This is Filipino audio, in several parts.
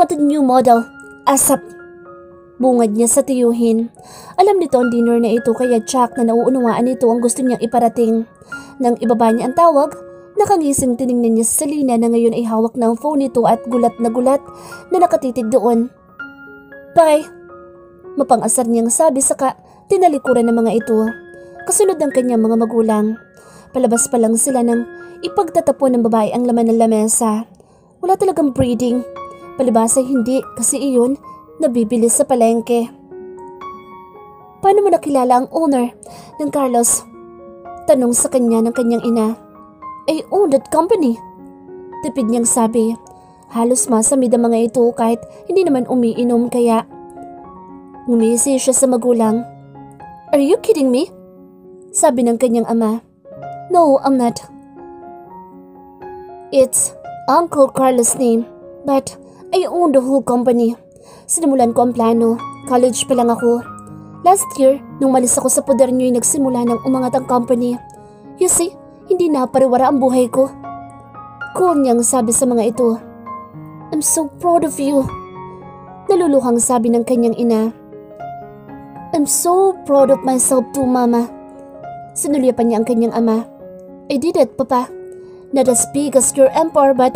wanted new model. ASAP. Bungad niya sa tiyuhin. Alam nito ang dinner na ito kaya tsak na nauunawaan nito ang gusto niyang iparating. Nang ibaba niya ang tawag, nakangising tiningnan niya si Selena na ngayon ay hawak ng phone nito at gulat na nakatitig doon. Bye! Mapang-asar niyang sabi saka tinalikuran ng mga ito. Kasunod ng kanyang mga magulang. Palabas pa lang sila nang ipagtatapon ng babae ang laman ng lamesa. Wala talagang breeding. Palibas ay hindi kasi iyon nabibili sa palengke. Paano mo nakilala ang owner ng Carlos? Tanong sa kanya ng kanyang ina. I own that company. Tipid niyang sabi. Halos masamid ang mga ito kahit hindi naman umiinom kaya ngumisi siya sa magulang. Are you kidding me? Sabi ng kanyang ama. No, I'm not. It's Uncle Carlos' name, but I own the whole company. Sinimulan ko ang plano. College pa lang ako. Last year, nung malis ako sa poder niyo ay nagsimula ng umangat ang company. You see, hindi na pariwara ang buhay ko. Cool niyang sabi sa mga ito. I'm so proud of you. Naluluhang sabi ng kanyang ina. I'm so proud of myself too, Mama. Sinulyapan niya ang kanyang ama. I did it, Papa. Not as big as your empire, but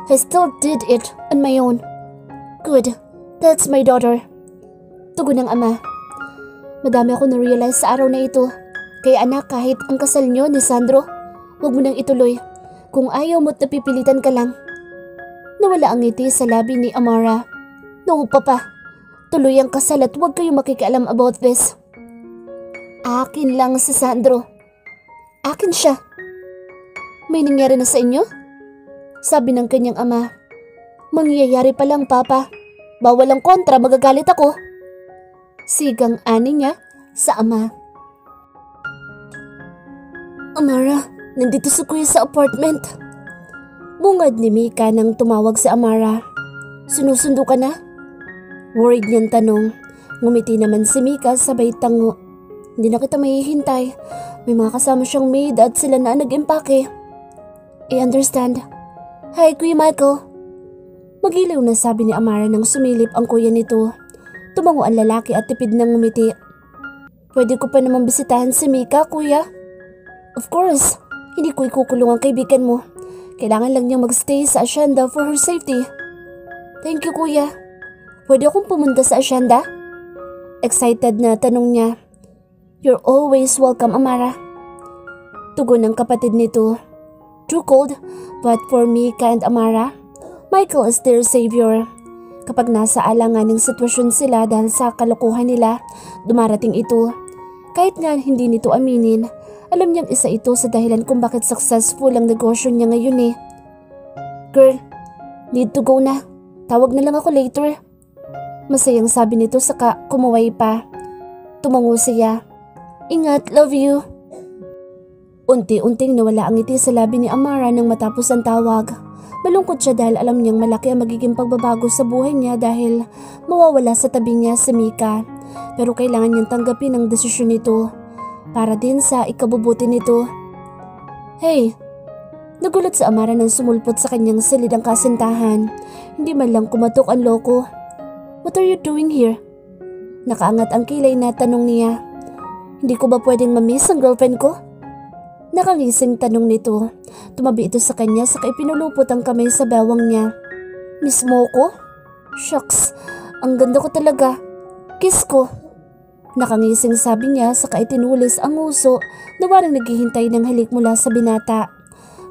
I still did it on my own. Good. That's my daughter. Tugon ng ama. Madami ako na-realize sa araw na ito. Kaya anak, kahit ang kasal niyo ni Sandro, huwag mo nang ituloy. Kung ayaw mo't napipilitan ka lang. Nawala ang ngiti sa labi ni Amara. No, Papa. Tuloy ang kasal at huwag kayong makikialam about this. Akin lang si Sandro. Akin siya. May nangyari na sa inyo? Sabi ng kanyang ama. Mangyayari pa lang, Papa. Bawal ang kontra, magagalit ako. Sigang ani niya sa ama. Amara, nandito si Kuya sa apartment. Bungad ni Mika nang tumawag si Amara. Sinusundo ka na? Worried niyang tanong. Ngumiti naman si Mika sabay tango. Hindi na kita mahihintay. May mga kasama siyang maid at sila na nag-impake. I understand. Hi, Kuya Michael. Magiliw na sabi ni Amara nang sumilip ang kuya nito. Tumango ang lalaki at tipid nang ngumiti. Pwede ko pa naman bisitahan si Mika, Kuya? Of course. Hindi ko ikukulong ang kaibigan mo. Kailangan lang niyang magstay sa asyenda for her safety. Thank you, Kuya. Pwede akong pumunta sa asyenda? Excited na tanong niya. You're always welcome, Amara. Tugon ng kapatid nito. Too cold, but for Mika and Amara, Michael is their savior. Kapag nasa alanganing sitwasyon sila dahil sa kalokohan nila, dumarating ito. Kahit nga hindi nito aminin, alam niyang isa ito sa dahilan kung bakit successful ang negosyo niya ngayon eh. Girl, need to go na. Tawag na lang ako later. Masayang sabi nito saka kumuway pa. Tumango siya. Ingat, love you. Unti-unting nawala ang ngiti sa labi ni Amara nang matapos ang tawag. Malungkot siya dahil alam niyang malaki ang magiging pagbabago sa buhay niya dahil mawawala sa tabi niya si Mika. Pero kailangan niyang tanggapin ang desisyon nito para din sa ikabubuti nito. Hey! Nagulat si Amara nang sumulpot sa kanyang silid ang kasintahan. Hindi man lang kumatok ang loko. What are you doing here? Nakaangat ang kilay na tanong niya. Hindi ko ba pwedeng mamiss ang girlfriend ko? Nakangising tanong nito. Tumabi ito sa kanya saka ipinulupot ang kamay sa bewang niya. Miss mo ko? Shucks, ang ganda ko talaga. Kiss ko. Nakangising sabi niya saka itinulis ang nguso na parang naghihintay ng halik mula sa binata.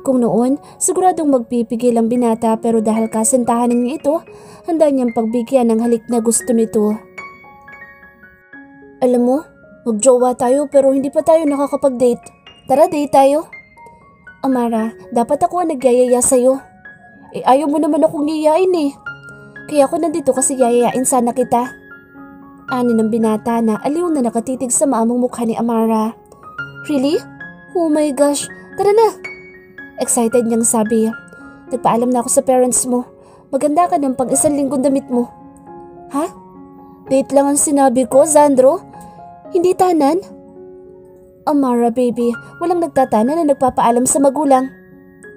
Kung noon, siguradong magpipigil ang binata pero dahil kasintahan niya ito, handa niyang pagbigyan ng halik na gusto nito. Alam mo, magjowa tayo pero hindi pa tayo nakakapag-date. Tara, date tayo. Amara, dapat ako ang nagyayaya sa'yo. Ayaw mo naman akong yayain eh. Kaya ako nandito kasi yayayain sana kita. Ani ng binata na aliw na nakatitig sa maamong mukha ni Amara. Really? Oh my gosh, tara na. Excited niyang sabi. Nagpaalam na ako sa parents mo. Maganda ka ng pang isang linggong damit mo. Ha? Date lang ang sinabi ko, Sandro. Hindi tanan? Amara baby, walang nagtatana na nagpapaalam sa magulang.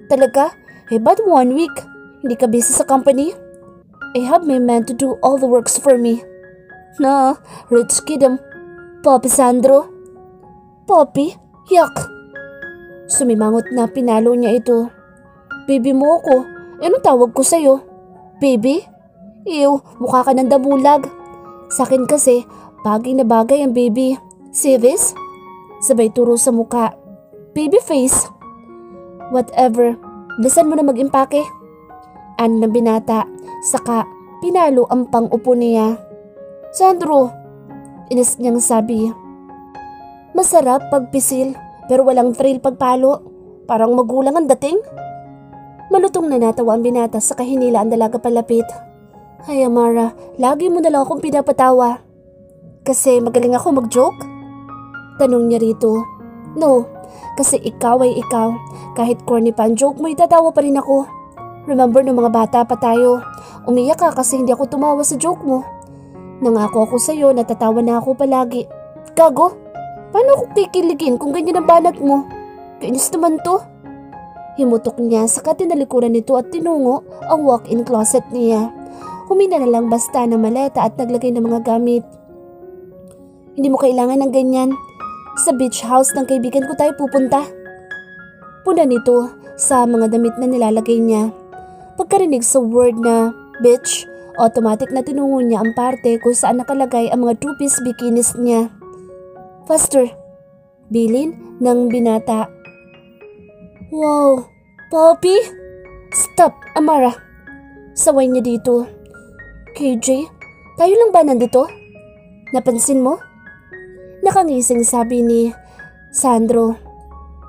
Talaga? Eh ba't 1 week? Hindi ka busy sa company? I have my man to do all the works for me. Na, rich kid Poppy Sandro. Poppy? Yak! Sumimangot na pinalo niya ito. Baby mo ako. Anong tawag ko sa'yo? Baby? Ew, mukha ka ng damulag. Sa'kin kasi, bagay na bagay ang baby. See this? Sabay turo sa muka. Baby face. Whatever. Bilisan mo na mag-impake. Ano ng binata. Saka, pinalo ang pang-upo niya. Sandro, inis niyang sabi. Masarap pagpisil, pero walang thrill pagpalo. Parang magulang ang dating. Malutong na natawa ang binata sa kahinila ang dalaga palapit. Ay Amara, lagi mo na lang akong pinapatawa. Kasi magaling ako mag-joke? Tanong niya rito. No, kasi ikaw ay ikaw. Kahit corny pa ang joke mo, itatawa pa rin ako. Remember nung mga bata pa tayo, umiyak ka kasi hindi ako tumawa sa joke mo. Nangako ako sa'yo, natatawa na ako palagi. Gago, paano ako kikiligin kung ganyan ang banat mo? Kainis naman to. Himutok niya sa tinalikuran nito at tinungo ang walk-in closet niya. Humina na lang basta ng maleta at naglagay ng mga gamit. Hindi mo kailangan ng ganyan. Sa beach house ng kaibigan ko tayo pupunta. Puna nito sa mga damit na nilalagay niya. Pagkarinig sa word na beach, automatic na tinungo niya ang parte kung saan nakalagay ang mga two-piece bikinis niya. Faster, bilin ng binata. Wow, Poppy? Stop, Amara. Saway niya dito. KJ, tayo lang ba nandito? Napansin mo? Nakangising sabi ni Sandro.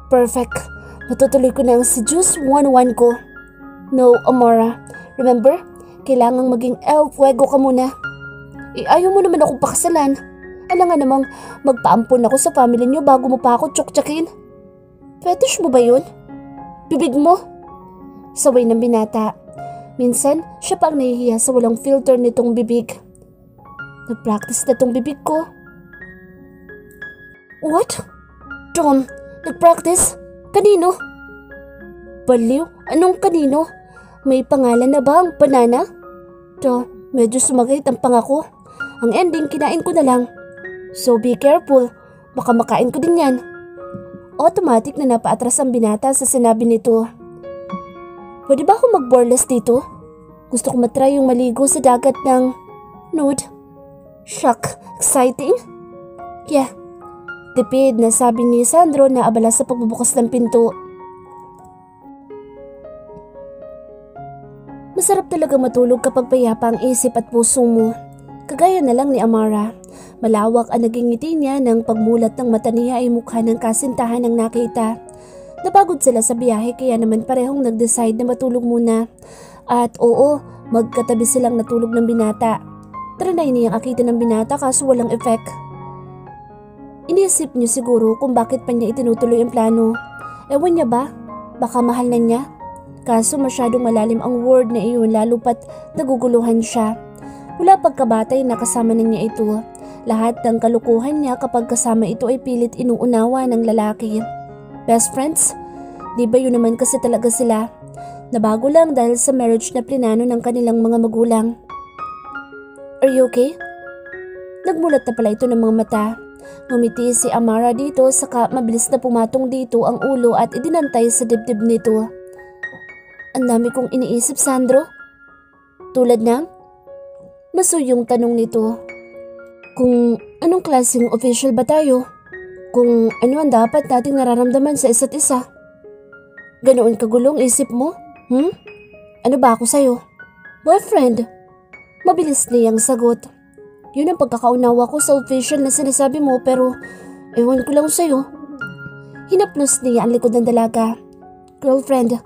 Perfect. Matutuloy ko na ang seduce 101 ko. No, Amara. Remember, kailangang maging el fuego ka muna. Ayaw mo naman akong pakasalan. Alam nga namang magpaampon ako sa family niyo bago mo pa ako tsuktsakin. Fetish mo ba yun? Bibig mo? Saway ng binata. Minsan, siya pa ang nahihiya sa walang filter nitong bibig. Nag-practice na tong bibig ko. What? Tom, nag-practice? Kanino? Baliw? Anong kanino? May pangalan na ba ang banana? To, medyo sumagit ang pangako. Ang ending, kinain ko na lang. So be careful. Baka makain ko din yan. Automatic na napaatras ang binata sa sinabi nito. Pwede ba ako mag-boreless dito? Gusto ko matry yung maligo sa dagat ng nude. Shock, exciting? Yeah. Tipid na sabi ni Sandro na abala sa pagbubukas ng pinto. Masarap talaga matulog kapag payapa ang isip at puso mo. Kagaya na lang ni Amara. Malawak ang naging ngiti niya nang pagmulat ng mata niya ay mukha ng kasintahan ang nakita. Napagod sila sa biyahe kaya naman parehong nag-decide na matulog muna. At oo, magkatabi silang natulog ng binata. Trinay niyang akitin ng binata kaso walang effect. Iniisip niyo siguro kung bakit pa niya itinutuloy ang plano. Ewan niya ba? Baka mahal na niya. Kaso masyadong malalim ang word na iyon lalo pat naguguluhan siya. Mula pagkabatay nakasama na niya ito. Lahat ng kalukuhan niya kapag kasama ito ay pilit inuunawa ng lalaki. Best friends? Di ba yun naman kasi talaga sila? Nabago lang dahil sa marriage na plinano ng kanilang mga magulang. Are you okay? Nagmulat na pala ito ng mga mata. Ngumiti si Amara dito saka mabilis na pumatong dito ang ulo at idinantay sa dibdib nito. Ang dami kong iniisip, Sandro. Tulad ng? Masuyong tanong nito. Kung anong klaseng official ba tayo? Kung ano ang dapat nating nararamdaman sa isa't isa? Ganoon kagulong isip mo? Ano ba ako sa'yo? Boyfriend? Mabilis niyang sagot. Yun ang pagkakaunawa ko sa official na sinasabi mo pero ewan ko lang sa'yo. Hinaplos niya ang likod ng dalaga. Girlfriend,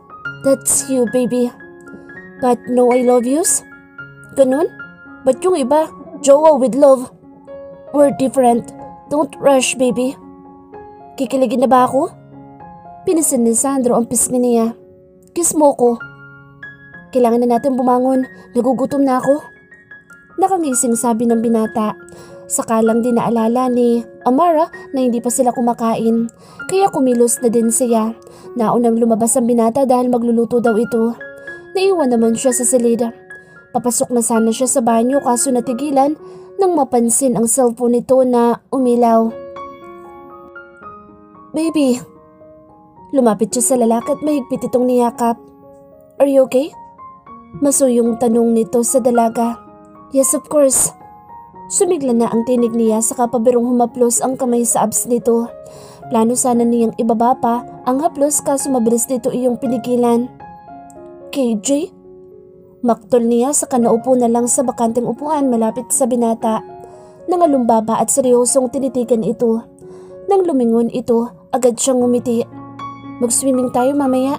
that's you baby. But no I love yous? Ganun? Ba't yung iba? Jowa with love. We're different. Don't rush baby. Kikiligin na ba ako? Pinisin ni Sandro ang pisngi niya. Kiss mo ko. Kailangan na natin bumangon. Nagugutom na ako. Nakangising sabi ng binata. Sakalang din naalala ni Amara na hindi pa sila kumakain. Kaya kumilos na din siya. Naunang lumabas ang binata dahil magluluto daw ito. Naiwan naman siya sa silid. Papasok na sana siya sa banyo kaso natigilan nang mapansin ang cellphone nito na umilaw. Baby! Lumapit siya sa lalaki at mahigpit itong niyakap. Are you okay? Masuyong tanong nito sa dalaga. Yes, of course. Sumigla na ang tinig niya saka pabirong humaplos ang kamay sa abs nito. Plano sana niyang ibaba pa ang haplos kaso mabilis nito iyong pinigilan. KJ? Maktol niya saka naupo na lang sa bakanteng upuan malapit sa binata. Nangalumbaba at seryosong tinitigan ito. Nang lumingon ito, agad siyang ngumiti. Mag-swimming tayo mamaya?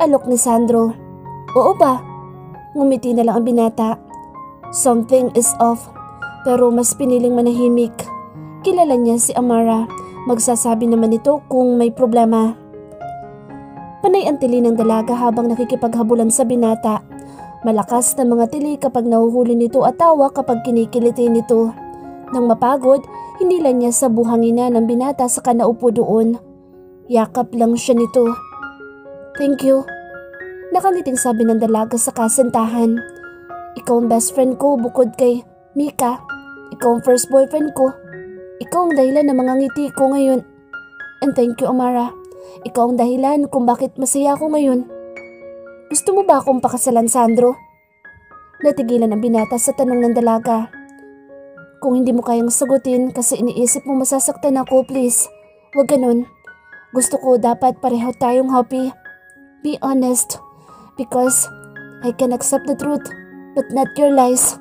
Alok ni Sandro. Oo ba? Ngumiti na lang ang binata. Something is off, pero mas piniling manahimik. Kilala niya si Amara. Magsasabi naman ito kung may problema. Panay ang tili ng dalaga habang nakikipaghabulan sa binata. Malakas na mga tili kapag nahuhuli nito at tawa kapag kinikiliti nito. Nang mapagod, hinila niya sa buhangina ng binata saka naupo doon. Yakap lang siya nito. Thank you. Nakangiting sabi ng dalaga sa kasintahan. Ikaw ang best friend ko bukod kay Mika. Ikaw ang first boyfriend ko. Ikaw ang dahilan ng mga ngiti ko ngayon. And thank you, Amara. Ikaw ang dahilan kung bakit masaya ako ngayon. Gusto mo ba akong pakasalan, Sandro? Natigilan ang binata sa tanong ng dalaga. Kung hindi mo kayang sagutin kasi iniisip mo masasaktan ako, please. Huwag ganun. Gusto ko dapat pareho tayong happy. Be honest. Because I can accept the truth, but not your lies.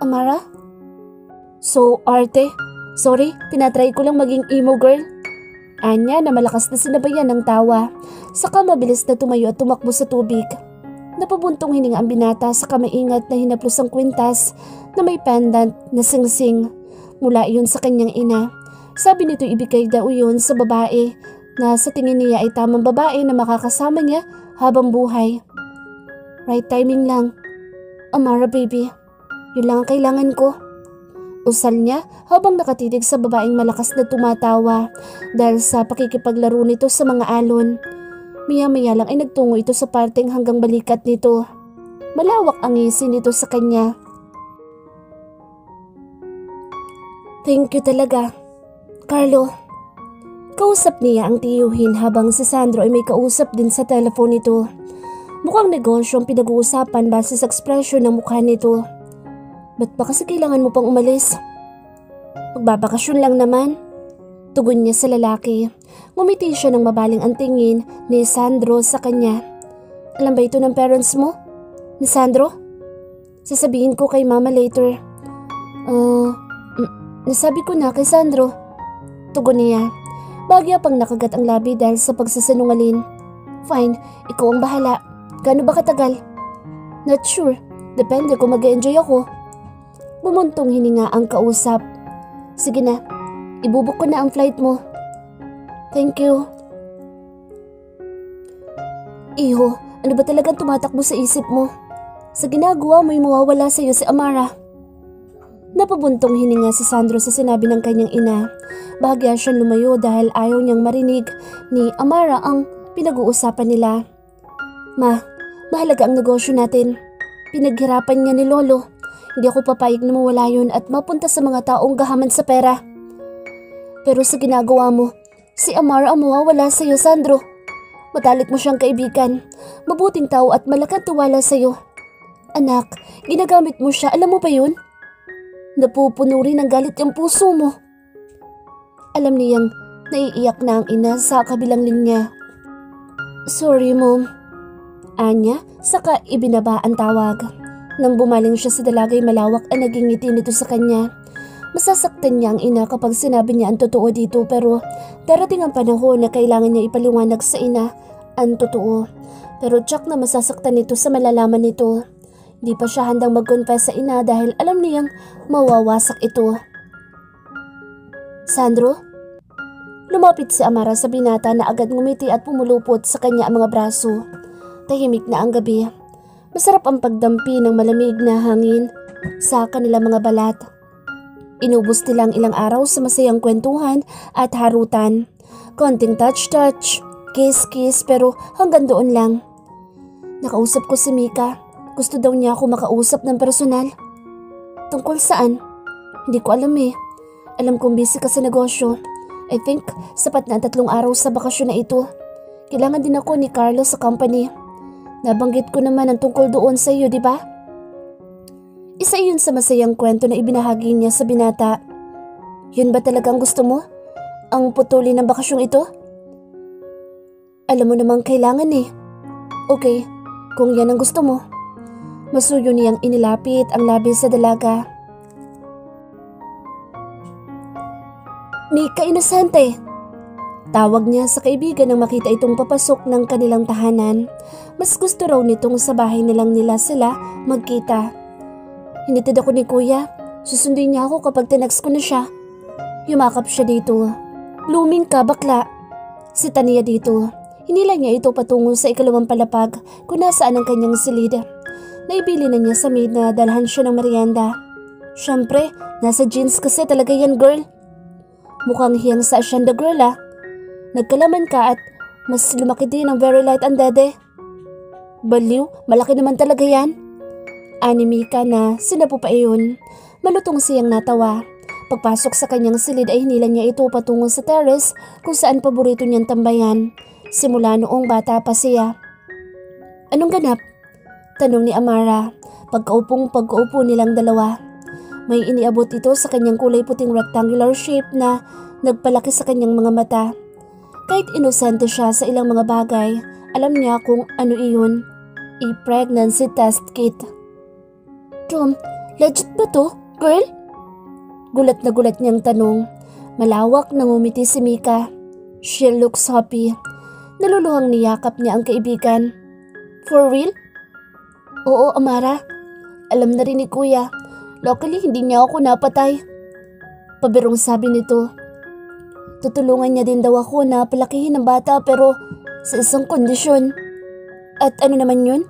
Amara? So, arte? Sorry, tinatry ko lang maging emo girl. Anya na malakas na sinabayan ng tawa. Saka mabilis na tumayo at tumakbo sa tubig. Napabuntong hininga ang binata saka maingat na hinaplos ang kwintas na may pendant na singsing. Mula iyon sa kanyang ina. Sabi nito ibigay daw iyon sa babae na sa tingin niya ay tamang babae na makakasama niya habang buhay. Right timing lang. Amara baby, yun lang ang kailangan ko. Usal niya habang nakatitig sa babaeng malakas na tumatawa dahil sa pakikipaglaro nito sa mga alon. Maya-maya lang ay nagtungo ito sa parteng hanggang balikat nito. Malawak ang ngisi nito sa kanya. Thank you talaga, Carlo. Kausap niya ang tiyuhin habang si Sandro ay may kausap din sa telephone nito. Mukhang negosyo ang pinag-uusapan base sa ekspresyon ng mukha nito. Ba't ba kasi kailangan mo pang umalis? Magbabakasyon lang naman. Tugon niya sa lalaki. Ngumiti siya ng mabaling ang tingin ni Sandro sa kanya. Alam ba ito ng parents mo? Ni Sandro? Sasabihin ko kay mama later. Nasabi ko na kay Sandro. Tugon niya. Bagya pang nakagat ang labi dahil sa pagsasinungaling. Fine, ikaw ang bahala. Gaano ba katagal? Not sure. Depende kung mag-enjoy ako. Bumuntong hininga ang kausap. Sige na, ibubuk ko na ang flight mo. Thank you. Iho, ano ba talagang tumatakbo sa isip mo? Sa ginagawa mo'y mawawala sa iyo si Amara. Napabuntong hininga si Sandro sa sinabi ng kanyang ina. Bahagya siyang lumayo dahil ayaw niyang marinig ni Amara ang pinag-uusapan nila. Ma, mahalaga ang negosyo natin. Pinaghirapan niya ni Lolo. Hindi ako papayag na mawala yun at mapunta sa mga taong gahaman sa pera. Pero sa ginagawa mo, si Amara ang mawawala sa iyo, Sandro. Matalik mo siyang kaibigan. Mabuting tao at malaking tiwala sa iyo. Anak, ginagamit mo siya, alam mo ba yun? Napupuno rin ng galit yung puso mo. Alam niyang naiiyak na ang ina sa kabilang linya. Sorry, Mom. Anya, saka ibinaba ang tawag. Nang bumaling siya sa dalagay malawak ang naging ngiti nito sa kanya. Masasaktan niya ang ina kapag sinabi niya ang totoo dito pero darating ang panahon na kailangan niya ipaliwanag sa ina ang totoo. Pero tsak na masasaktan nito sa malalaman nito. Di pa siya handang mag-confess sa ina dahil alam niyang mawawasak ito. Sandro? Lumapit si Amara sa binata na agad ngumiti at pumulupot sa kanya ang mga braso. Tahimik na ang gabi. Masarap ang pagdampi ng malamig na hangin sa kanilang mga balat. Inubos nila ang ilang araw sa masayang kwentuhan at harutan. Konting touch-touch, kiss-kiss pero hanggang doon lang. Nakausap ko si Mika. Gusto daw niya ako makausap ng personal. Tungkol saan? Hindi ko alam eh. Alam kong busy ka sa negosyo. I think sapat na 3 araw sa bakasyon na ito. Kailangan din ako ni Carlos sa company. Nabanggit ko naman ang tungkol doon sa iyo, di ba? Isa yun sa masayang kwento na ibinahagi niya sa binata. Yun ba talagang gusto mo? Ang putulin ng bakasyong ito? Alam mo namang kailangan eh. Okay, kung yan ang gusto mo. Masuyo niyang inilapit ang labi sa dalaga. Mika Inosente! Tawag niya sa kaibigan nang makita itong papasok ng kanilang tahanan. Mas gusto raw nitong sa bahay nilang nila sila magkita. Hinitid ako ni kuya. Susunduin niya ako kapag tinext ko na siya. Yumakap siya dito. Blooming ka, bakla. Si Tania dito. Hinila niya ito patungo sa ikalawang palapag kung nasaan ang kanyang silid. Naibili na niya sa maid na dalhan siya ng merienda. Siyempre, nasa jeans kasi talaga yan, girl. Mukhang hiyang sa asyenda, girl ah. Nagkalaman ka at mas lumaki din ang very light ang dede. Baliw, malaki naman talaga yan. Ani Mika na sinapo pa iyon. Malutong siyang natawa. Pagpasok sa kanyang silid ay hinila niya ito patungo sa terrace kung saan paborito niyang tambayan. Simula noong bata pa siya. Anong ganap? Tanong ni Amara. Pagkaupo nilang dalawa. May iniabot ito sa kanyang kulay puting rectangular shape na nagpalaki sa kanyang mga mata. Kahit inosente siya sa ilang mga bagay, alam niya kung ano iyon. I-pregnancy test kit. Tom, legit ba to, girl? Gulat na gulat niyang tanong. Malawak na ngumiti si Mika. She looks happy. Naluluhang niyakap niya ang kaibigan. For real? Oo, Amara. Alam na rin ni kuya. Luckily, hindi niya ako napatay. Pabirong sabi nito. Tutulungan niya din daw ako na palakihin ang bata pero sa isang kondisyon. At ano naman yun?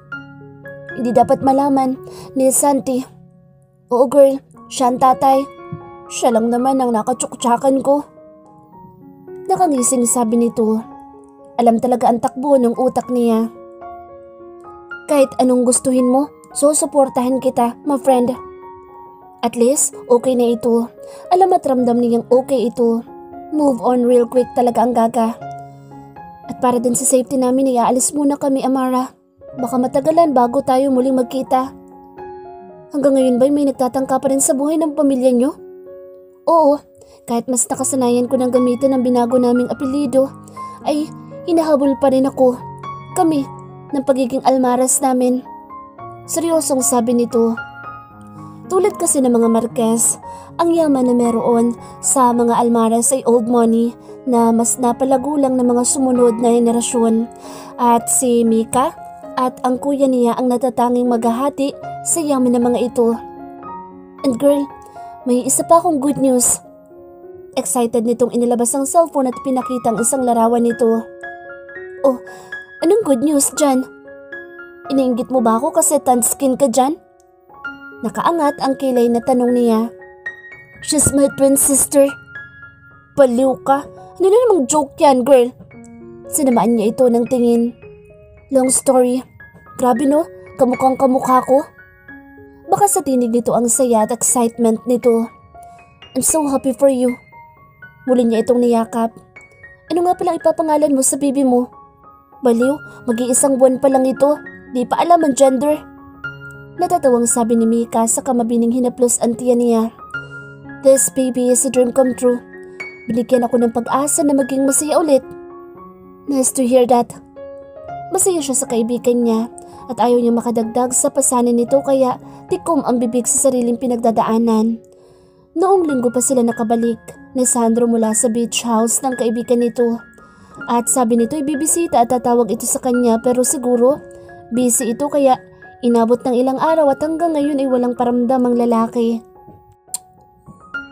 Hindi dapat malaman ni Santi. Oo girl, siya ang tatay. Siya lang naman ang nakatsukutsakan ko. Nakangising sabi nito. Alam talaga ang takbo ng utak niya. Kahit anong gustuhin mo, susuportahan kita, my friend. At least, okay na ito. Alam at ramdam niyang okay ito. Move on real quick talaga ang gaga. At para din sa safety namin, iaalis muna kami, Amara. Baka matagalan bago tayo muling magkita. Hanggang ngayon ba'y may nagtatangka pa rin sa buhay ng pamilya niyo? Oo, kahit mas nakasanayan ko ng gamitin ang binago naming apelido, ay hinahabol pa rin ako. Kami, ng pagiging almaras namin. Seryosong sabi nito. Tulad kasi ng mga Marquez, ang yaman na meron sa mga almaras ay old money na mas napalago lang ng mga sumunod na henerasyon. At si Mika at ang kuya niya ang natatanging maghahati sa yaman ng mga ito. And girl, may isa pa akong good news. Excited nitong inilabas ang cellphone at pinakita ang isang larawan nito. Oh, anong good news dyan? Iniinggit mo ba ako kasi tan skin ka dyan? Nakaangat ang kilay na tanong niya. She's my twin sister. Baliw ka. Ano na namang joke yan, girl? Sinamaan niya ito ng tingin. Long story. Grabe no, kamukhang kamukha ko. Baka sa tinig nito ang saya at excitement nito. I'm so happy for you. Muli niya itong niyakap. Ano nga palang ipapangalan mo sa baby mo? Baliw, mag-iisang buwan pa lang ito. Di pa alam ang gender. Natatawang sabi ni Mika sa kamabining hinaplos ang tiyan niya. This baby is a dream come true. Binigyan ako ng pag-asa na maging masaya ulit. Nice to hear that. Masaya siya sa kaibigan niya at ayaw niya makadagdag sa pasanin nito kaya tikom ang bibig sa sariling pinagdadaanan. Noong linggo pa sila nakabalik ni Sandro mula sa beach house ng kaibigan nito. At sabi nito ibibisita at tatawag ito sa kanya pero siguro busy ito kaya inabot ng ilang araw at hanggang ngayon ay walang paramdam ang lalaki.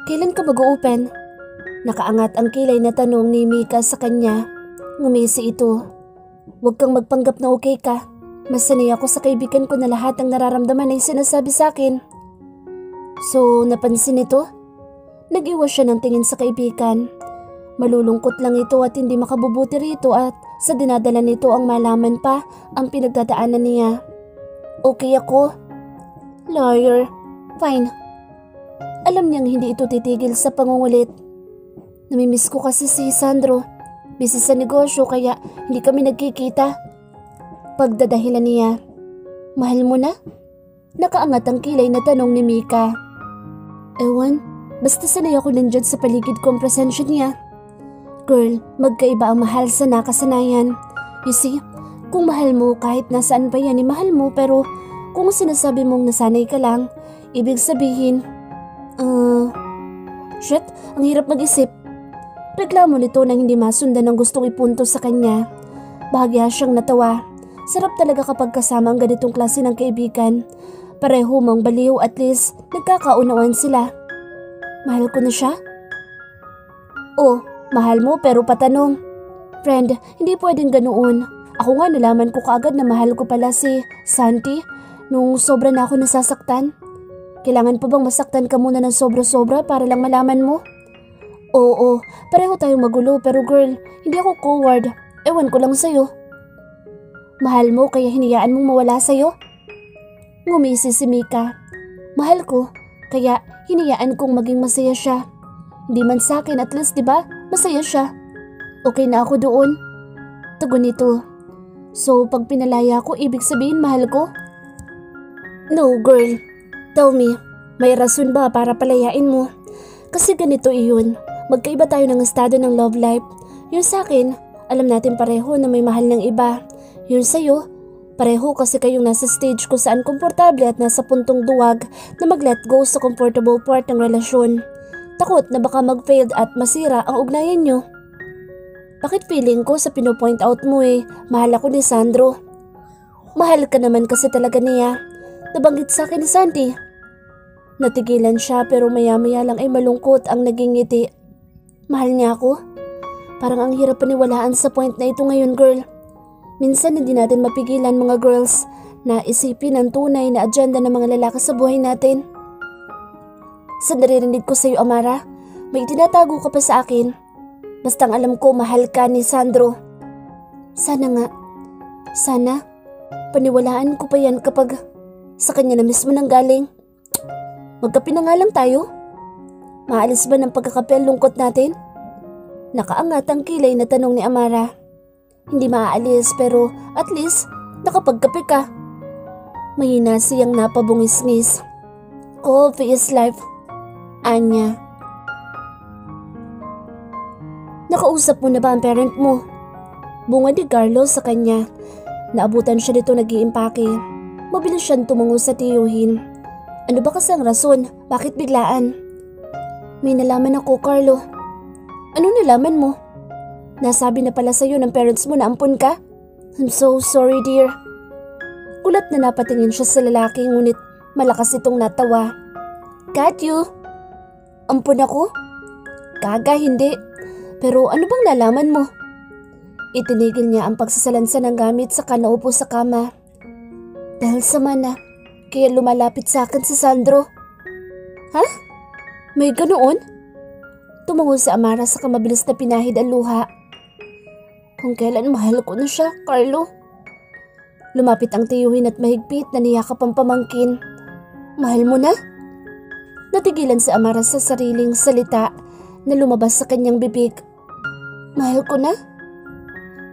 Kailan ka mag-open? Nakaangat ang kilay na tanong ni Mika sa kanya. Ngumisi ito. Huwag kang magpanggap na okay ka. Mas sanay ako sa kaibigan ko na lahat ng nararamdaman ay sinasabi sa akin. So, napansin ito? Nag-iwas siya ng tingin sa kaibigan. Malulungkot lang ito at hindi makabubuti rito at sa dinadala nito ang malaman pa ang pinagdadaanan niya. Okay ako. Liar. Fine. Alam niyang hindi ito titigil sa pangungulit. Namimiss ko kasi si Sandro. Busy sa negosyo kaya hindi kami nagkikita. Pagdadahilan niya. Mahal mo na? Nakaangat ang kilay na tanong ni Mika. Ewan, basta sanay ako nandyan sa paligid ko ang presensya niya. Girl, magkaiba ang mahal sa nakasanayan. You see, kung mahal mo kahit nasaan pa yan mahal mo, pero kung sinasabi mong nasanay ka lang, ibig sabihin, shit, ang hirap mag-isip. Reklamo nito nang hindi masundan ang gustong ipunto sa kanya. Bahagya siyang natawa. Sarap talaga kapag kasama ang ganitong klase ng kaibigan. Pareho mang baliw, at least nagkakaunawaan sila. Mahal ko na siya? Oh, mahal mo pero patanong. Friend, hindi pwedeng ganoon. Ako nga nalaman ko kaagad na mahal ko pala si Santi nung sobra na ako nasasaktan. Kailangan pa bang masaktan ka muna ng sobra-sobra para lang malaman mo? Oo, pareho tayong magulo pero girl, hindi ako coward. Ewan ko lang sa'yo. Mahal mo kaya hinayaan mong mawala sa'yo? Ngumisi si Mika. Mahal ko, kaya hinayaan kong maging masaya siya. Hindi man sa'kin, at least diba, masaya siya. Okay na ako doon. Tugon nito. So pag pinalaya ko, ibig sabihin mahal ko? No girl, tell me, may rason ba para palayain mo? Kasi ganito iyon, magkaiba tayo ng estado ng love life. Yun sa'kin, alam natin pareho na may mahal ng iba. Yun sa'yo, pareho kasi kayong nasa stage kung saan komportable at nasa puntong duwag na mag-let go sa comfortable part ng relasyon. Takot na baka mag-failed at masira ang ugnayan nyo. Bakit feeling ko sa pinopoint out mo mahal ako ni Sandro? Mahal ka naman kasi talaga niya. Nabanggit sa akin ni Santi. Natigilan siya pero maya-maya lang ay malungkot ang naging ngiti. Mahal niya ako? Parang ang hirap paniwalaan sa point na ito ngayon, girl. Minsan hindi natin mapigilan mga girls na isipin ang tunay na agenda ng mga lalaki sa buhay natin. Sa naririnig ko sa iyo, Amara, may tinatago ka pa sa akin. Bastang alam ko mahal ka ni Sandro. Sana nga. Sana. Paniwalaan ko pa yan kapag sa kanya na mismo nang galing. Magkape na nga lang tayo. Maalis ba ng pagkakape ang lungkot natin? Nakaangat ang kilay na tanong ni Amara. Hindi maaalis pero at least nakapagkape ka. Mahina siyang napabungis-ngis. Coffee is life. Anya. Nakausap mo na ba ang parent mo? Bunga ni Carlos sa kanya. Naabutan siya dito nag-iimpake. Mabilis siyang tumungo sa tiyuhin. Ano ba kasi ang rason? Bakit biglaan? May nalaman ako, Carlo. Ano nalaman mo? Nasabi na pala sa'yo ng parents mo na ampun ka? I'm so sorry, dear. Kulat na napatingin siya sa lalaki ngunit malakas itong natawa. Got you? Ampun ako? Kaga, hindi. Pero ano bang nalaman mo? Itinigil niya ang pagsasalansan ng gamit saka naupo sa kama. Dahil sa mana, kaya lumalapit sa akin si Sandro. Ha? May ganoon? Tumungo si Amara sa mabilis na pinahid ang luha. Kung kailan mahal ko na siya, Carlo. Lumapit ang tiyuhin at mahigpit na niyakap ang pamangkin. Mahal mo na? Natigilan si Amara sa sariling salita na lumabas sa kanyang bibig. Mahal ko na?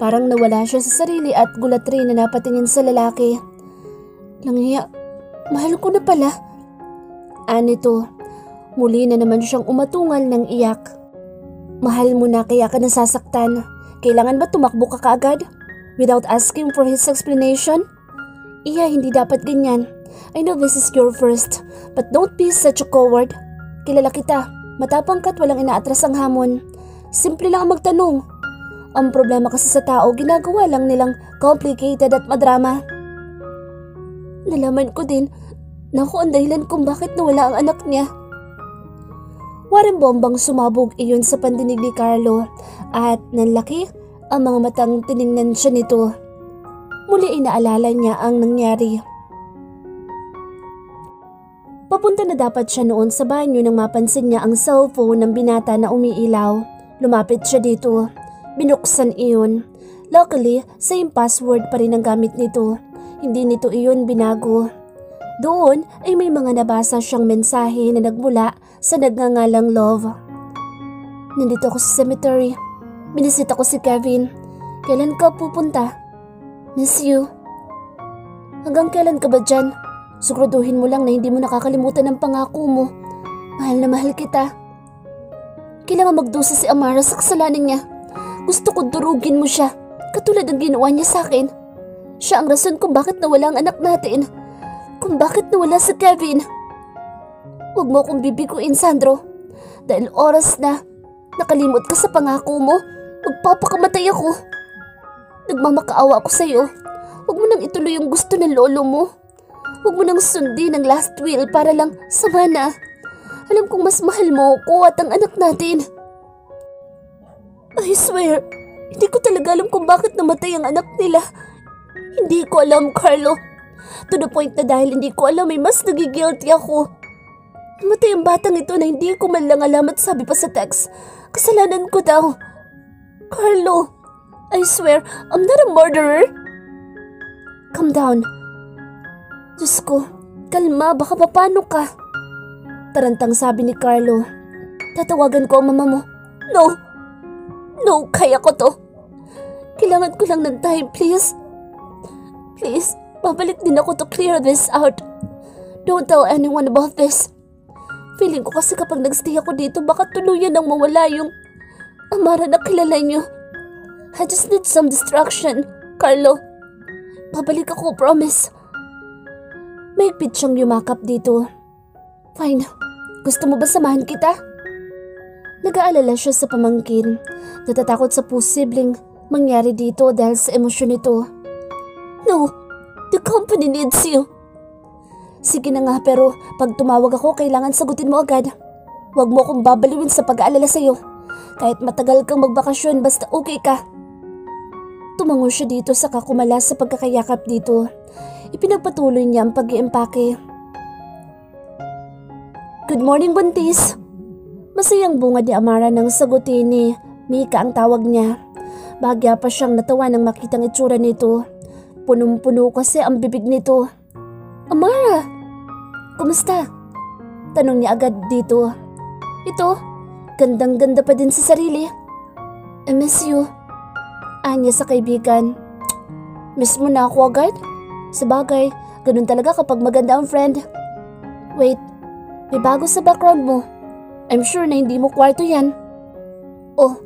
Parang nawala siya sa sarili at gulat rin na napatingin sa lalaki. Langhiya, mahal ko na pala. Anito, muli na naman siyang umatungal ng iyak. Mahal mo na kaya ka nasasaktan. Kailangan ba tumakbo ka kaagad? Without asking for his explanation? Iya, hindi dapat ganyan. I know this is your first, but don't be such a coward. Kilala kita, matapang ka't walang inaatras ang hamon. Simple lang ang magtanong. Ang problema kasi sa tao, ginagawa lang nilang complicated at madrama. Nalaman ko din na ako ang dahilan kung bakit nawala ang anak niya. Waring bombang sumabog iyon sa pandinig ni Carlo at nanlaki ang mga matang tiningnan siya nito. Muli inaalala niya ang nangyari. Papunta na dapat siya noon sa banyo nang mapansin niya ang cellphone ng binata na umiilaw. Lumapit siya dito. Binuksan iyon. Luckily, same password pa rin ang gamit nito. hindi nito iyon binago. Doon ay may mga nabasa siyang mensahe na nagmula sa nagngangalang Love. Nandito ako sa cemetery. Binisita ko si Kevin. Kailan ka pupunta? Miss you. Hanggang kailan ka ba dyan? Siguraduhin mo lang na hindi mo nakakalimutan ang pangako mo. Mahal na mahal kita. Kailangan magdusa si Amara sa kasalanan niya. Gusto ko durugin mo siya, katulad ng ginawa niya sa akin. Siya ang rason kung bakit nawala ang anak natin. Kung bakit nawala si Kevin. Huwag mo akong bibiguin, Sandro. Dahil oras na nakalimot ka sa pangako mo, magpapakamatay ako. Nagmamakaawa ako sa'yo. Huwag mo nang ituloy yung gusto ng lolo mo. Huwag mo nang sundin ang last will para lang sama na. Alam kong mas mahal mo ako at ang anak natin. I swear, hindi ko talaga alam kung bakit namatay ang anak nila. Hindi ko alam, Carlo. To the point na dahil hindi ko alam ay mas nagigilty ako. Namatay ang batang ito na hindi ko man lang alam at sabi pa sa text, kasalanan ko daw. Carlo, I swear, I'm not a murderer. Calm down. Diyos ko, kalma, baka papano ka. Tarantang sabi ni Carlo. Tatawagan ko ang mama mo. No, kaya ko to. Kailangan ko lang ng time, please. Please, babalik din ako to clear this out. Don't tell anyone about this. Feeling ko kasi kapag nagstay ako dito, baka tuluyan nang mawala yung Amara na kilala niyo. I just need some distraction, Carlo. Babalik ako, promise. Mahigpit siyang yumakap dito. Fine. Gusto mo ba samahan kita? Nag-aalala siya sa pamangkin. Natatakot sa posibleng mangyari dito dahil sa emosyon nito. No, the company needs you. Sige na nga, pero pag tumawag ako, kailangan sagutin mo agad. Huwag mo akong babaliwin sa pag-aalala sa'yo. Kahit matagal kang magbakasyon, basta okay ka. Tumango siya dito sa kakumalas sa pagkakayakap dito. Ipinagpatuloy niya ang pag-iimpake. Good morning, Buntis. Masayang bunga ni Amara nang sagutin ni Mika ang tawag niya. Bahagya pa siyang natawa nang makitang itsura nito. Punong-puno kasi ang bibig nito. Amara, kumusta? Tanong niya agad dito. Ito, gandang-ganda pa din sa sarili. I miss you. Anya sa kaibigan. Miss mo na ako agad? Sabagay, ganun talaga kapag maganda ang friend. Wait, may bago sa background mo. I'm sure na hindi mo kwarto yan. Oh,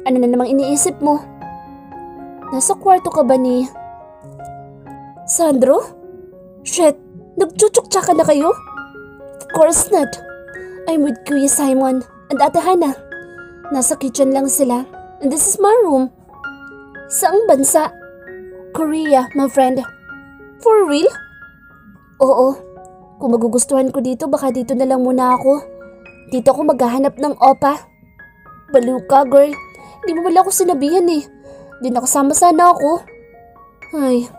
ano na namang iniisip mo? Nasa kwarto ka ba ni Sandro? Shit, nagchuchuktsaka na kayo? Of course not. I'm with Kuya Simon and Ate Hannah. Nasa kitchen lang sila. And this is my room. Saang bansa? Korea, my friend. For real? Oo. Kung magugustuhan ko dito, baka dito na lang muna ako. Dito ako maghahanap ng opa. Baliw ka, girl. Hindi mo wala ako sinabihan eh. Di nakasama sana ako. Ay.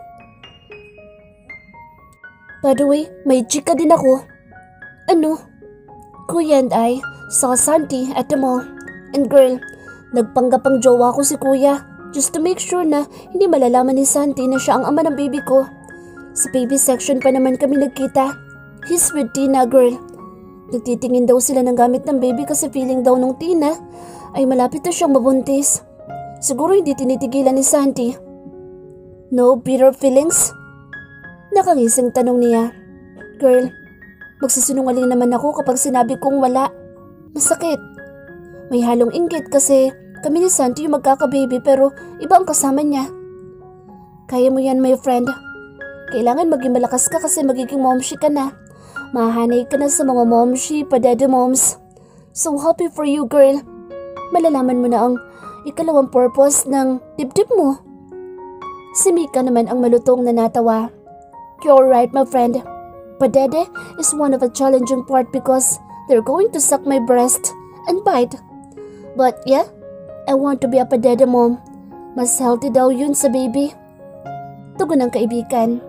By the way, may chika din ako. Ano? Kuya and I saw Santi at the mall. And girl, nagpanggapang jowa ko si Kuya. Just to make sure na hindi malalaman ni Santi na siya ang ama ng baby ko. Sa baby section pa naman kami nagkita. He's with Tina, girl. Nagtitingin daw sila ng gamit ng baby kasi feeling daw nung Tina ay malapit na siyang mabuntis. Siguro hindi tinitigilan ni Santi. No bitter feelings? Nakangising tanong niya. Girl, magsisinungaling naman ako kapag sinabi kong wala. Masakit. May halong inggit kasi kami ni Santi yung magkakababy pero iba ang kasama niya. Kaya mo yan, my friend. Kailangan maging malakas ka kasi magiging momshi ka na. Mahanay ka na sa mga momshi, padada moms. So happy for you, girl. Malalaman mo na ang ikalawang purpose ng dibdib mo. Si Mika naman ang malutong na natawa. You're right, my friend. Padede is one of a challenging part because they're going to suck my breast and bite. But yeah, I want to be a padede mom. Mas healthy daw yun sa baby. Tugon ng kaibigan.